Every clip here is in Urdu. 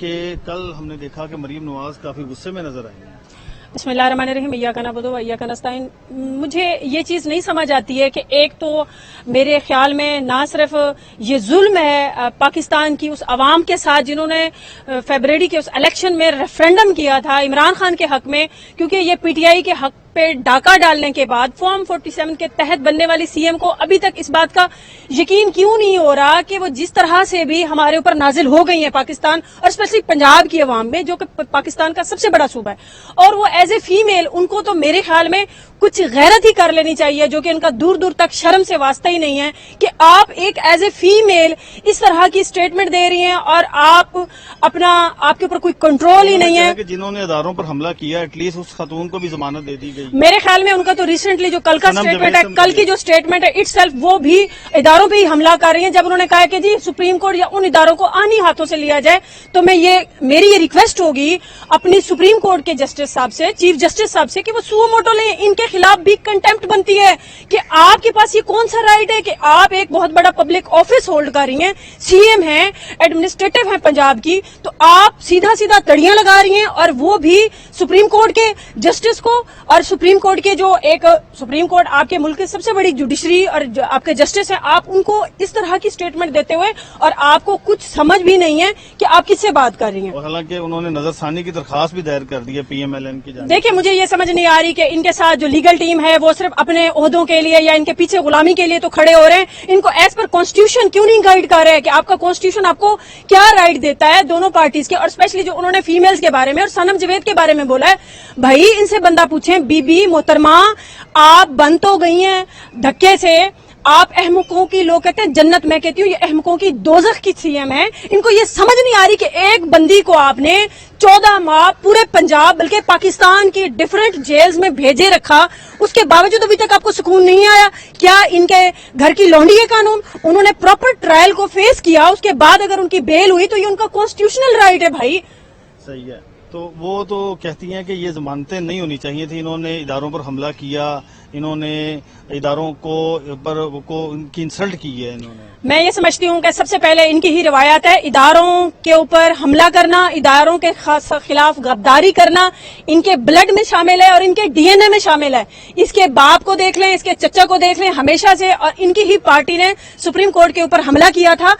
کہ کل ہم نے دیکھا کہ مریم نواز کافی غصے میں نظر آئی ہیں۔ بسم اللہ الرحمن الرحیم، ایاک نعبد و ایاک نستعین۔ مجھے یہ چیز نہیں سمجھ آتی ہے کہ ایک تو میرے خیال میں نہ صرف یہ ظلم ہے پاکستان کی اس عوام کے ساتھ جنہوں نے فیبرری کے اس الیکشن میں ریفرینڈم کیا تھا عمران خان کے حق میں، کیونکہ یہ پی ٹی آئی کے حق پہ ڈاکہ ڈالنے کے بعد فارم 47 کے تحت بننے والی سی ایم کو ابھی تک اس بات کا یقین کیوں نہیں ہو رہا کہ وہ جس طرح سے بھی ہمارے اوپر نازل ہو گئی ہیں پاکستان اور اسپیشلی پنجاب کی عوام میں جو کہ پاکستان کا سب سے بڑا صوبہ ہے، اور وہ ایز اے فیمیل ان کو تو میرے خیال میں کچھ غیرت ہی کر لینی چاہیے، جو کہ ان کا دور دور تک شرم سے واسطہ ہی نہیں ہے کہ آپ ایک ایز اے فیمیل اس طرح کی اسٹیٹمنٹ دے رہی ہیں اور آپ کے اوپر کوئی کنٹرول ہی نہیں ہے۔ کہ جنہوں نے اداروں پر حملہ کیا ایٹ لیسٹ اس خاتون کو بھی ضمانت دے دی گئی۔ میرے خیال میں ان کا تو ریسنٹلی جو کل کا اسٹیٹمنٹ ہے، کل کی جو اسٹیٹمنٹ ہے اٹ سیلف، وہ بھی اداروں پہ ہی حملہ کر رہی ہیں۔ جب انہوں نے کہا کہ جی سپریم کورٹ یا ان اداروں کو آنی ہاتھوں سے لیا جائے، تو میری یہ ریکویسٹ ہوگی اپنی سپریم کورٹ کے جسٹس صاحب سے، چیف جسٹس صاحب سے، کہ وہ سو موٹو لیں۔ ان کے خلاف بھی کنٹمپٹ بنتی ہے کہ آپ کے پاس یہ کون سا رائٹ ہے کہ آپ ایک بہت بڑا پبلک آفس ہولڈ کر رہی ہیں، سی ایم ہیں، ایڈمنسٹریٹو ہیں پنجاب کی، تو آپ سیدھا سیدھا تڑیاں لگا رہی ہیں، اور وہ بھی سپریم کورٹ کے جسٹس کو، اور سپریم کورٹ کے جو سپریم کورٹ آپ کے ملک کی سب سے بڑی جوڈیشری اور آپ کے جسٹس ہیں، آپ ان کو اس طرح کی اسٹیٹمنٹ دیتے ہوئے اور آپ کو کچھ سمجھ بھی نہیں ہے کہ آپ کس سے بات کر رہی ہیں۔ اور حالانکہ انہوں نے نظر ثانی کی درخواست بھی دائر کر دی ہے پی ایم ایل این کی جانب۔ دیکھیں مجھے یہ سمجھ نہیں آ رہی کہ ان کے ساتھ جو لیگل ٹیم ہے وہ صرف اپنے عہدوں کے لیے یا ان کے پیچھے غلامی کے لیے تو کھڑے ہو رہے ہیں، ان کو ایز پر کانسٹیٹیوشن کیوں نہیں گائیڈ کر رہے کہ آپ کا کانسٹیٹیوشن آپ کو کیا رائٹ دیتا ہے دونوں پارٹیز کے، اور اسپیشلی جو انہوں نے فیمیلز کے بارے میں اور سنم جاوید کے بارے میں بولا ہے۔ بھائی ان سے بندہ پوچھیں، بی بی محترمہ آپ بند تو گئی ہیں دھکے سے، آپ احمقوں کی، لوگ کہتے ہیں جنت، میں کہتی ہوں یہ احمقوں کی دوزخ کی سی ایم ہے۔ ان کو یہ سمجھ نہیں آ رہی کہ ایک بندی کو آپ نے 14 ماہ پورے پنجاب بلکہ پاکستان کی ڈفرنٹ جیلز میں بھیجے رکھا، اس کے باوجود ابھی تک آپ کو سکون نہیں آیا۔ کیا ان کے گھر کی لونڈی ہے قانون؟ انہوں نے پراپر ٹرائل کو فیس کیا، اس کے بعد اگر ان کی بیل ہوئی تو یہ ان کا کانسٹیٹیوشنل رائٹ ہے بھائی۔ صحیح ہے، تو وہ تو کہتی ہیں کہ یہ ضمانتیں نہیں ہونی چاہیے تھی، انہوں نے اداروں پر حملہ کیا، انہوں نے اداروں کو ان کی انسلٹ کی ہے انہوں نے۔ میں یہ سمجھتی ہوں کہ سب سے پہلے ان کی ہی روایت ہے، اداروں کے اوپر حملہ کرنا، اداروں کے خلاف غداری کرنا ان کے بلڈ میں شامل ہے اور ان کے ڈی این اے میں شامل ہے۔ اس کے باپ کو دیکھ لیں، اس کے چچا کو دیکھ لیں، ہمیشہ سے، اور ان کی ہی پارٹی نے سپریم کورٹ کے اوپر حملہ کیا تھا۔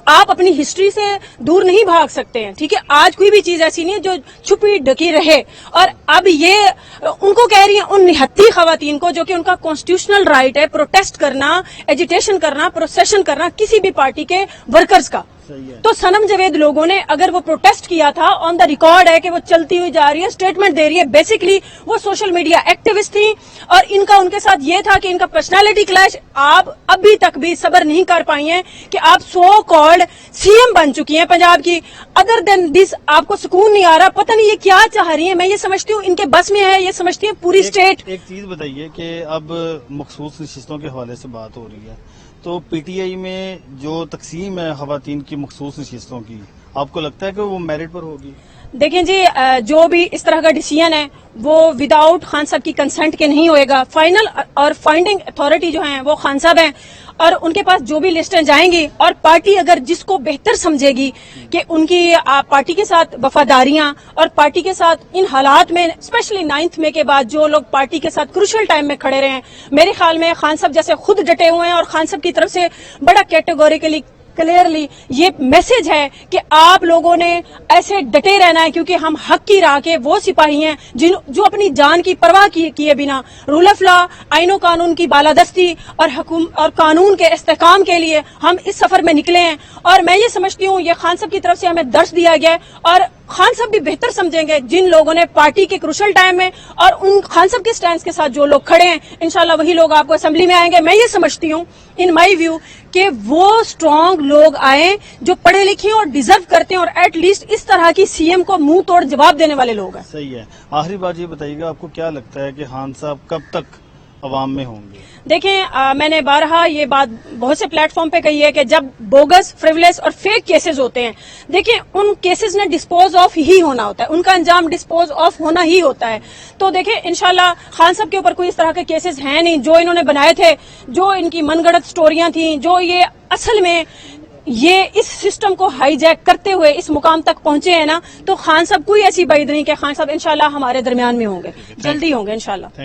آپ اپنی ہسٹری سے دور نہیں بھاگ سکتے ہیں، ٹھیک ہے؟ آج کوئی بھی چیز ایسی نہیں ہے جو چھپی ڈکی رہے، اور اب یہ ان کو کہہ رہی ہیں، ان نہتی خواتین کو جو کہ ان کا کانسٹیٹیوشنل رائٹ ہے پروٹیسٹ کرنا، ایجیٹیشن کرنا، پروسیشن کرنا کسی بھی پارٹی کے ورکرز کا۔ تو سنم جاوید لوگوں نے اگر وہ پروٹیسٹ کیا تھا، آن دا ریکارڈ ہے کہ وہ چلتی ہوئی جا رہی ہے، اسٹیٹمنٹ دے رہی ہے، بیسکلی وہ سوشل میڈیا ایکٹیوسٹ تھیں، اور ان کے ساتھ یہ تھا کہ ان کا پرسنالٹی کلیش۔ آپ ابھی تک بھی صبر نہیں کر پائی ہیں کہ آپ سو کالڈ سی ایم بن چکی ہیں پنجاب کی، ادر دین دس آپ کو سکون نہیں آ رہا، پتہ نہیں یہ کیا چاہ رہی ہیں۔ میں یہ سمجھتی ہوں ان کے بس میں ہے، یہ سمجھتی ہیں پوری اسٹیٹ۔ ایک چیز بتائیے کہ اب مخصوص نشستوں کے حوالے سے بات ہو رہی ہے، تو پی ٹی آئی میں جو تقسیم ہے خواتین کی مخصوص نشستوں کی، آپ کو لگتا ہے کہ وہ میرٹ پر ہوگی؟ دیکھیں جی، جو بھی اس طرح کا ڈیسیژن ہے وہ وداؤٹ خان صاحب کی کنسنٹ کے نہیں ہوئے گا۔ فائنل اور فائنڈنگ اتھارٹی جو ہیں وہ خان صاحب ہیں، اور ان کے پاس جو بھی لسٹیں جائیں گی، اور پارٹی اگر جس کو بہتر سمجھے گی کہ ان کی پارٹی کے ساتھ وفاداریاں اور پارٹی کے ساتھ ان حالات میں اسپیشلی 9 مئی کے بعد جو لوگ پارٹی کے ساتھ کروشل ٹائم میں کھڑے رہے ہیں، میرے خیال میں خان صاحب جیسے خود ڈٹے ہوئے ہیں، اور خان صاحب کی طرف سے بڑا کیٹیگوریکلی کلیئرلی یہ میسج ہے کہ آپ لوگوں نے ایسے ڈٹے رہنا ہے، کیونکہ ہم حق کی راہ کے وہ سپاہی ہیں جو اپنی جان کی پرواہ کیے بنا رول آف لا، آئین و قانون کی بالادستی اور قانون کے استحکام کے لیے ہم اس سفر میں نکلے ہیں۔ اور میں یہ سمجھتی ہوں یہ خان صاحب کی طرف سے ہمیں درس دیا گیا ہے، اور خان صاحب بھی بہتر سمجھیں گے جن لوگوں نے پارٹی کے کروشل ٹائم میں اور ان خان صاحب کے سٹینڈز کے ساتھ جو لوگ کھڑے ہیں، انشاءاللہ وہی لوگ آپ کو اسمبلی میں آئیں گے۔ میں یہ سمجھتی ہوں ان مائی ویو کہ وہ اسٹرانگ لوگ آئیں جو پڑھے لکھے اور ڈیزرو کرتے ہیں، اور ایٹ لیسٹ اس طرح کی سی ایم کو منہ توڑ جواب دینے والے لوگ ہیں۔ صحیح ہے، آخری بات یہ بتائیے گا، آپ کو کیا لگتا ہے کہ خان صاحب کب تک عوام میں ہوں گے؟ دیکھیں میں نے بارہا یہ بات بہت سے پلیٹ فارم پہ کہی ہے کہ جب بوگس، فریولس اور فیک کیسز ہوتے ہیں، دیکھیں ان کیسز نے ڈسپوز آف ہی ہونا ہوتا ہے، ان کا انجام ڈسپوز آف ہونا ہی ہوتا ہے۔ تو دیکھیں انشاءاللہ خان صاحب کے اوپر کوئی اس طرح کے کیسز ہیں نہیں جو انہوں نے بنائے تھے، جو ان کی من گھڑت سٹوریاں تھیں، جو یہ اصل میں یہ اس سسٹم کو ہائی جیک کرتے ہوئے اس مقام تک پہنچے ہیں نا، تو خان صاحب کوئی ایسی بعید نہیں کہ خان صاحب انشاءاللہ ہمارے درمیان میں ہوں گے، جلدی ہوں گے انشاءاللہ.